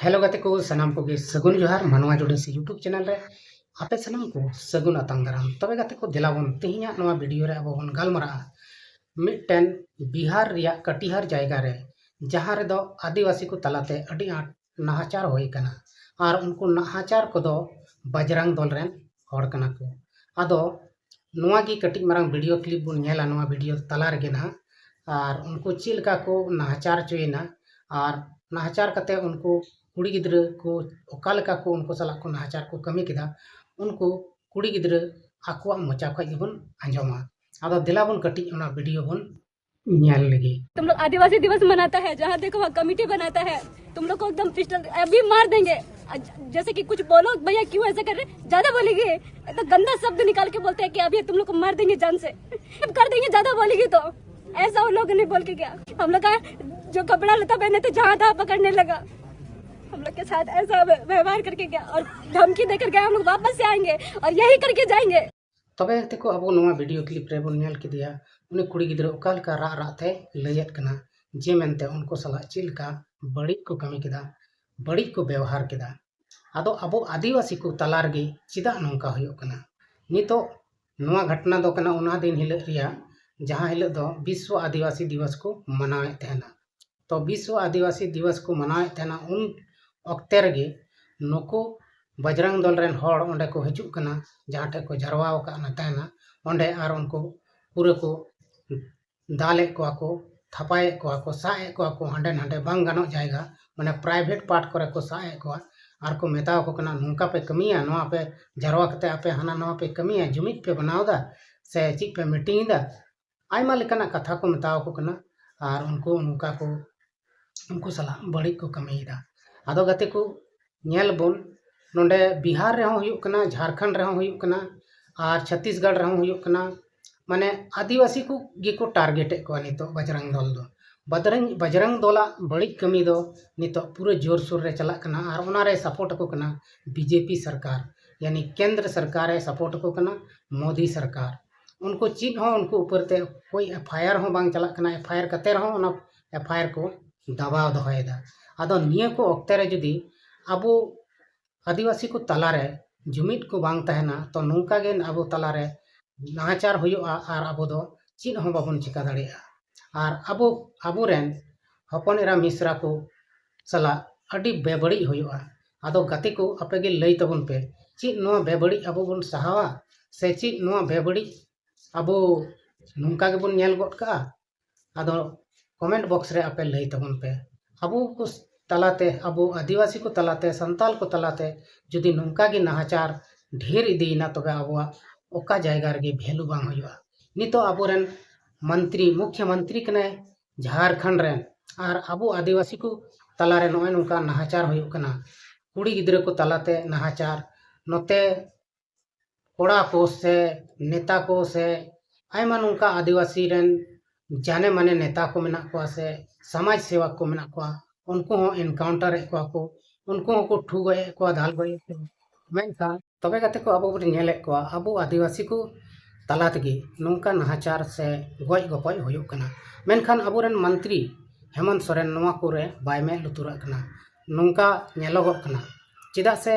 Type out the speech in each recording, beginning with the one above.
Hello गाते को सनाम को सगुन जोहार मानवा जोड़े से यूट्यूब चैनल रे आपे सनाम को सगुन अतंग दाराम तबे गाते को दिलावन तेहिया नवा वीडियो रे अब बन गालमरा मिटन बिहार रिया कटिहार जायगा रे जहां रे दो आदिवासी को तलाते अडी आट नाहाचार होई कना और उनको नाहाचार को दो बजरंग दल रेन हड़ कना को आदो नवा की कटिक मारंग वीडियो क्लिप बुन नेला नवा वीडियो तला रे ना और उनको चिलका को नाहाचार चोइना और नाहाचार कते उनको कुड़ी गिद्र को ओकालका को उनको सला को नाहाचार को कमी किदा उनको कुड़ी गिद्र आकुआ मोचा खय गिबन आंजमा आदो दिलाबन कटी ओना वीडियो बन न्याल लगी। तुम लोग आदिवासी दिवस मनाता है, जहाँ देखो वहाँ कमेटी बनाता है, तुम लोग को एकदम पिस्टल अभी मार देंगे। जैसे कि कुछ बोलो भैया क्यों ऐसा कर रहे, ज्यादा बोलेगी तो गंदा शब्द निकाल के बोलते हैं कि अभी तुम लोग को मार देंगे जान से, कर देंगे ज्यादा बोलेगी तो। ऐसा वो लोग नहीं बोल के गया, हम लोग का जो कपड़ा लता पहने थे जहाँ था पकड़ने लगा, हम लोग के साथ ऐसा व्यवहार करके गया और धमकी देकर गया हम लोग वापस से आएंगे और यही करके जाएंगे। तबे तेको अब नवा वीडियो क्लिप रे बन न्याल किदिया उनी कुड़ी गिद्र ओकालका रा राते लयत कना जे मेनते उनको सला चिलका बड़ी को कमी किदा बड़ी को व्यवहार किदा आदो अब आदिवासी को तलार गे चिदा नोंका हुयो कना नितो नवा घटना दो कना उना दिन हिल रिया जहां हिल दो विश्व आदिवासी दिवस को मनावे तेना। तो विश्व आदिवासी दिवस को मनावे तेना उन अक्ते रगे नुको बजरंग दल रेन हड़ ओंडे को हिजुक कना जहां ठे को जरवाव काना तेना ओंडे आर उनको पूरे को दाले को थपाए को साए को हांडे नांडे बांग गानो जाएगा माने प्राइवेट पार्ट करे को साए को आर को मेताव को कना नुका पे कमिया नवा पे जरवा कते आपे हाना नवा पे कमिया जुमित पे बनावदा से चिक पे मीटिंग दा आयमा लेकाना कथा को मेताव को कना और उनको नुका को उनको सला बड़ी को कमीदा आदो गते को नेल बोन नोंडे बिहार रहो हुयुक कना झारखंड रहो हुयुक कना और छत्तीसगढ़ रहो हुयुक कना माने आदिवासी को गे टारगेट को नितो बजरंग दल दो बजरंग दला बड़ी कमी दो नितो पूरे जोर शोर रे चला कना और ओना रे सपोर्ट को कना बीजेपी सरकार यानी केंद्र सरकार रे सपोर्ट को कना मोदी सरकार उनको चीज हो उनको ऊपर ते कोई एफआईआर हो बांग चला कना एफआईआर कते रहो ओना एफआईआर को दबाव दोहयदा आदो निया को अक्ते रे जुदी अबो आदिवासी को तलारे जुमित को बांग तहना तो नौका गे अबो तलारे नाचार हुयुआ और अबो दो चीज हो बाबन चिका दाड़िया और अबो अबो रेन हपन एरा मिश्रा को सला अडी बेबड़ी हुयुआ आदो गति को आपे गे लई तबन पे चीज नो बेबड़ी अबो बन सहावा से चीज नो बेबड़ी अबो नौका गे बन नेल गट का आदो कमेंट बॉक्स रे आपे लई तबन पे अबो को तलाते अबो आदिवासी को तलाते संताल को तलाते जुदी नौका गे नाहाचार ढेर इदीना तबे अबो ओका जायगा रे भेलू बांग हुआ नितो अबोरेन मंत्री मुख्यमंत्री कने झारखंड रेन और अबो आदिवासी को तलारे नोय नौका नाहाचार हुयुक कना कुड़ी गिद्रे को तलाते नाहाचार नोते कोड़ा को से नेता को से आयमा नौका आदिवासी रेन जाने माने नेता को मेना को से समाज सेवा को मेना को उनको हो एनकाउंटर को उनको को ठुगए को दाल गए मेनका तबे गते को अबो बरे नेले को अबो आदिवासी को तलात गे नौका नाहाचार से गoj गपय हुयुक कना मेनखान अबोरेन मंत्री हेमंत सोरेन नवा कोरे बाय में लुतुरा कना नौका नेलोगक कना चिदा से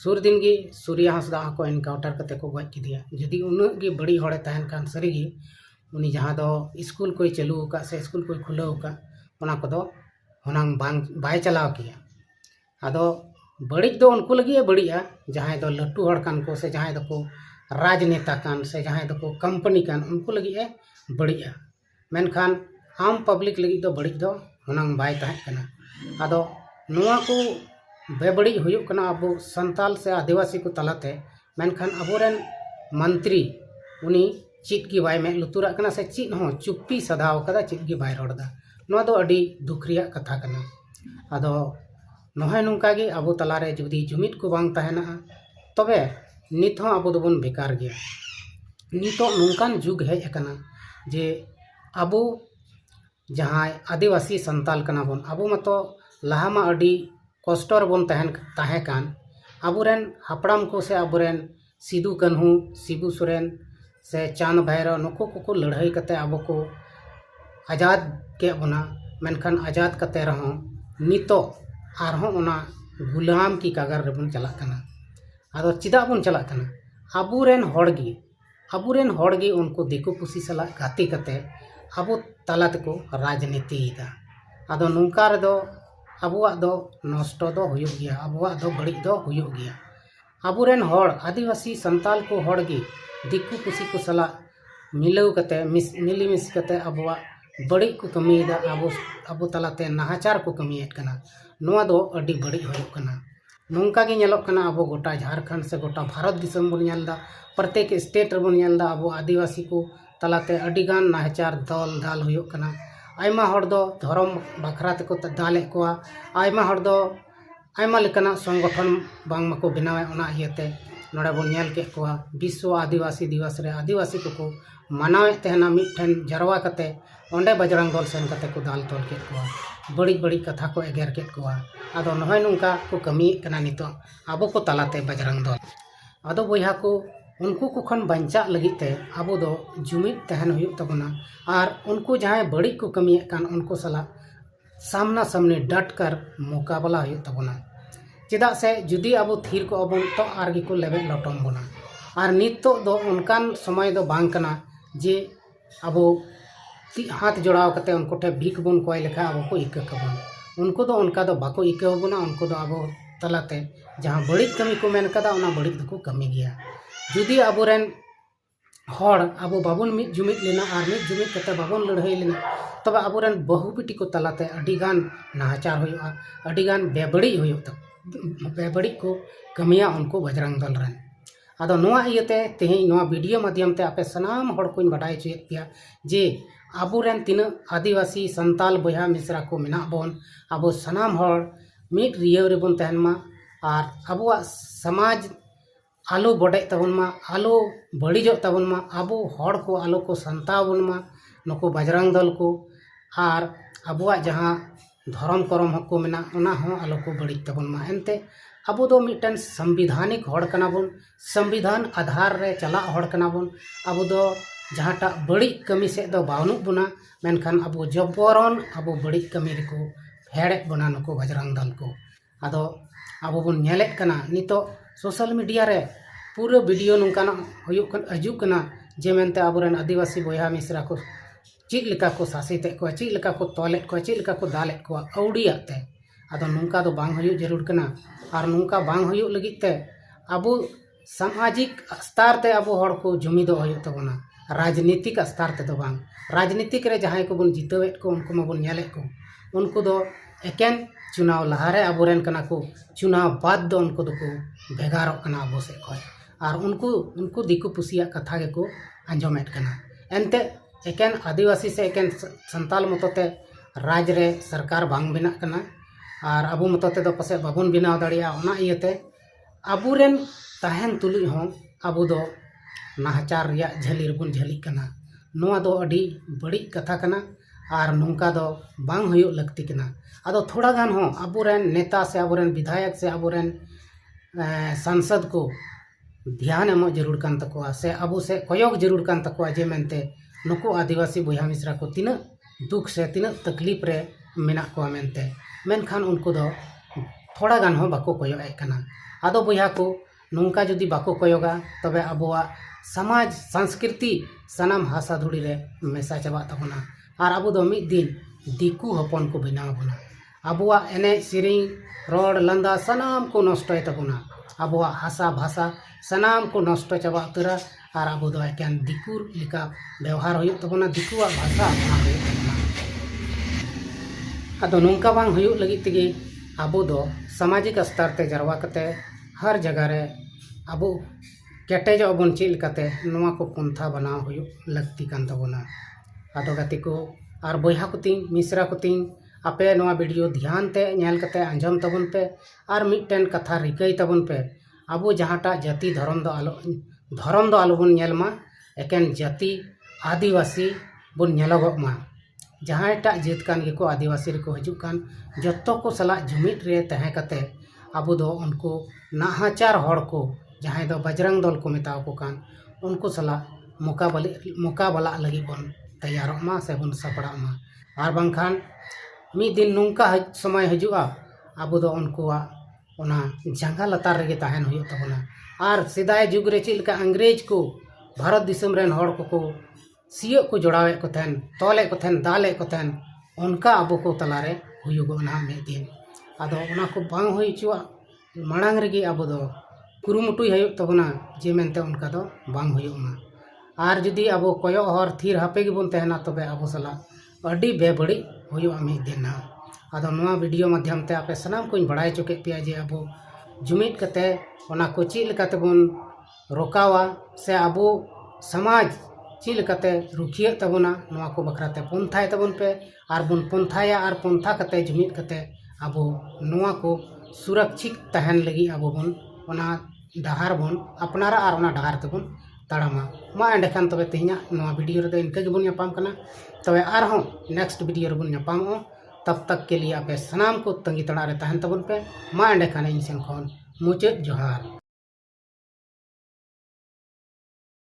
सुर दिन गे सूर्या हंसदा को एनकाउंटर कते को गoj किदिया जदि उन गे बड़ी हड़े तहन कान सरी गे उनी जहां दो स्कूल कोई चालू का से स्कूल कोई खुलाव का ओना को दो होनांग बांग बाय चलाव किया आदो बड़ी दो उनको लगी बड़िया जहां दो लट्टू हड़ कान को से जहां दो राजनेता कान से जहां दो कंपनी कान उनको लगी बड़िया मेनखान आम पब्लिक लगी दो बड़ी दो होनांग बाय तहन कना आदो नुआ को बेबड़ी हुयुक कना अबो संताल से आदिवासी को तलाते मेनखान अबोरेन मंत्री उनी चीज की बाय में लुतुरा कना से चीज हो चुप्पी सदाव कदा चीज की बाय रोडदा नुआ दो अडी दुखरिया कथा कना आदो नोहे नौका गे अबो तलारे जुदी जुमित को बांग तहना तबे नित हो अबो दोबन बेकार गया नितो नौकान जुग हेज अकना जे अबो जहां आदिवासी संताल कना बन अबो मतो लहामा अडी कष्टर बन तहन कान अबोरेन हापड़ाम को से अबोरेन सिदू कन्हू शिबू सोरेन से चांद भैरव नुको को लड़ाई कते अबो को आजाद के बना मेनखान आजाद कते रहो नितो आरहों ओना गुलाम की कागर रे बन चला कना आदो चिदा बन चला कना aburen horgi उनको दिको पुसी सला गाती कते अबो तला तको राजनीति दा आदो नुंका रे दो अबुआ दो नष्ट दो हुयुग गया अबुआ दो बड़ी दो हुयुग गया aburen hor आदिवासी संताल को horgi दिको पुसी को सला मिलौ कते मिली मिस कते अबुआ बड़ी को कमीदा अबो तलाते नाहाचार को कमीयत कना नोआ दो अडी बड़ी होयुग कना नोंका गे ñeloग कना अबो गोटा झारखंड से गोटा भारत दिसम बन ñelदा प्रत्येक स्टेट रे बन ñelदा अबो आदिवासी को तलाते अडिगान नाहाचार दल दाल हुयुग कना आयमा हर दो धर्म बखरा तको दाले कोआ आयमा हर दो आयमा लेकना संगठन बांग मको बनावे ओना इयते नोडे बन ñel के कोआ विश्व आदिवासी दिवस रे आदिवासी को मनावे तेहना मिठन जरवा कते ओंडे बजरंग दल सेन कते को दाल तोल के कोआ बड़ी बड़ी कथा को एगेर के कोआ आदो नहय नुंका को कमी कना नितो आबो को तलाते बजरंग दल आदो बोया को उनको को खन बंचा लगिते आबो दो जुमिद तहन हुयुग तबना और उनको जहां बड़ी को कमी कान उनको सला सामना सामने डट कर मुकाबला हुयुग तबना चेदा से जुदी आबो थीर को अबन तो आरगी को लेबे लटम बना और नितो दो उनकान समय दो बांग कना जे आबो हाथ जोड़ाव कते उनको ठे भीख बन कोय लेखा आबो को इका कबन उनको दो उनका दो बाको इका बना उनको दो आबो तलाते जहां बड़ी कमी को मेन कदा उना बड़ी को कमी गया जुदी आबोरेन हर आबो बाबन मिद जुमिद लेना और मिद जुमिद कते बाबन लड़ाई लेना तब आबोरेन बहु बेटी को तलाते अडिगान नाहाचार होयुआ अडिगान बेबड़ी होयुता बेबड़ी को कमिया उनको बजरंग दल रन आदो नोआ इयते तेही नोआ वीडियो माध्यम ते आपे सनाम हड़ को बाडाय चुयत पिया जे आबोरेन तीन आदिवासी संताल बया मिश्रा को मेना बोन आबो सनाम हड़ मिद रियव रे बोन तहनमा और आबोआ समाज आलो बड़े तबन मा आलो बड़ीजो तबन मा आबो हड़ को आलो को संतावन मा नको बजरंग दल को और आबोआ जहां धर्म करम हको मेना ओना हो आलो को बड़ी तबन मा एनते आबो दो मिटन संविधानिक हड़ कना बोन संविधान आधार रे चला हड़ कना बोन आबो दो जहांटा बड़ी कमी से दो बावनु बुना मेनखान आबो जबरन आबो बड़ी कमी रे को हेड़े बना नको बजरंग दल को आदो आबो बोन ñeलेत कना नितो सोशल मीडिया रे पूरा वीडियो नुकाना हजू कना जे मेनते आबोरेन आदिवासी बया मिश्रा को चीज लेका को शासित को चीज लेका को तोलेत को चीज लेका को दालेत को औड़ियाते आदो नुका दो बांग हुयु जरूर कना और नुका बांग हुयु लगित ते आबो सामाजिक स्तर ते आबो हड़ को जुमिदो हुयु तबना राजनीतिक स्तर ते दो बांग राजनीतिक रे जहां को बन जितवेत को उनको मा बन ñeलेत को उनको दो एकेन चुनाव लहारे आबोरेन कना को चुनाव बाद दो उनको दो को भेगारो कना आबो से को और उनको दिको पुसिया कथा के को आंजमेत कना एनते एकेन आदिवासी से एकेन संताल मतते राज रे सरकार बांग बिना कना और अबो मतते दो पसे बाबन बिना दाड़िया ओना इयते आबोरेन ताहेन तुलुज हो आबो दो नाहाचार रिया झली रबुन झली कना नोआ दो अडी बड़ी कथा कना और नोंका दो बांग हुयु लगती कना आदो थोड़ा गान हो आबोरेन नेता से आबोरेन विधायक से आबोरेन सांसद को ध्यान एमो जरूर कान तकोआ से अबो से कयोग जरूर कान तकोआ जे मेनते नुको आदिवासी बया मिश्रा को तीना दुख से तीना तकलीफ रे मेना को मेनते मेनखान उनको दो थोड़ा गान हो बाको कयोग ए कना आदो बया को नोंका जुदी बाको कयोगा तबे अबोआ समाज संस्कृति सनाम हासा धुड़ी रे मेसा चाबा तबना और अबो दो मिद दिन दिकू हपन को बनाव बना अबोआ एने सिरिंग रोड लंदा सनाम को नष्ट तबना अबोआ हासा भाषा सनाम को नष्ट चाबा उतरा और अबो दो एकेन दिकू लिका व्यवहार हुयु तबना दिकुआ भाषा आदो नोंका बांग हुयु लगी तगे अबो दो सामाजिक स्तर ते जरवा कते हर जगह रे अबो केटेजो बन चील कते नोआ को पंथा बनाव हुयु लगती कान तबना आदो गति को और बया कुतिन मिश्रा कुतिन आपे नोआ वीडियो ध्यान ते ñel कते आंजम तबन पे और मिटन कथा रिकई तबन पे अबो जहांटा जाति धर्म दो आलो बन ñel मा एकेन जाति आदिवासी बन ñeलोगो मा जहांटा जेत कान गेको आदिवासी रे को हजू कान जत्तो को सला जुमिद रे तहे कते अबो दो उनको नाहाचार हड़ को जहां दो बजरंग दल को मेताव को कान उनको सला मुकाबला लगी बन तैयार मा से बन सपड़ा मा और बांखान मिद दिन नुंका समय हजुआ आबो दो उनकुआग ओना जांगा लतार रेगे तहन हुयुग ताबोना आर सेदाय जुग रे चेद लेका अंग्रेज को भारत दिसम रेन हड़ को सियोग को जोड़ावे को तहन तोले को तहन दाले को तहन उनका आबो को तलारे हुयुग ना मिद दिन आदो ओना को बांग हुई चुआ मांग रेगे आबो दो कुरुमुटुई हुयुग ताबोना जे मेनते उनका दो बांग हुयुगमा आर जुदी आबो कोयो हर थीर हापे गिबोन तहना तबे आबो सला अडी बेबड़ी हुयुग मिद दिन ना आदो नोआ वीडियो माध्यम ते आपे सनाम कोई बड़ाई चुके पे जे आबो जुमिद कते ओना को चेद लेकाते बोन रोकावा से आबो समाज चेद लेकाते रुखिया तबोना नोआ को बखराते पंथाय तबोन पे आर बोन पंथाया आर पंथा कते जुमिद कते आबो नोआ को सुरक्षित तहन लगी आबो बोन ओना डहार बोन अपनारा आर ओना डहार तबोन ताड़ामा मा एंडेखान तबे तेहिया नोआ वीडियो रे इनके गिबोन यापाम कना तबे आरहों नेक्स्ट वीडियो रे बोन यापामो तब तक के लिए आपे सनाम को तंगी तड़ारे तहन तबन पे मा एंडेखान इन सेन खन मुचाद जोहार।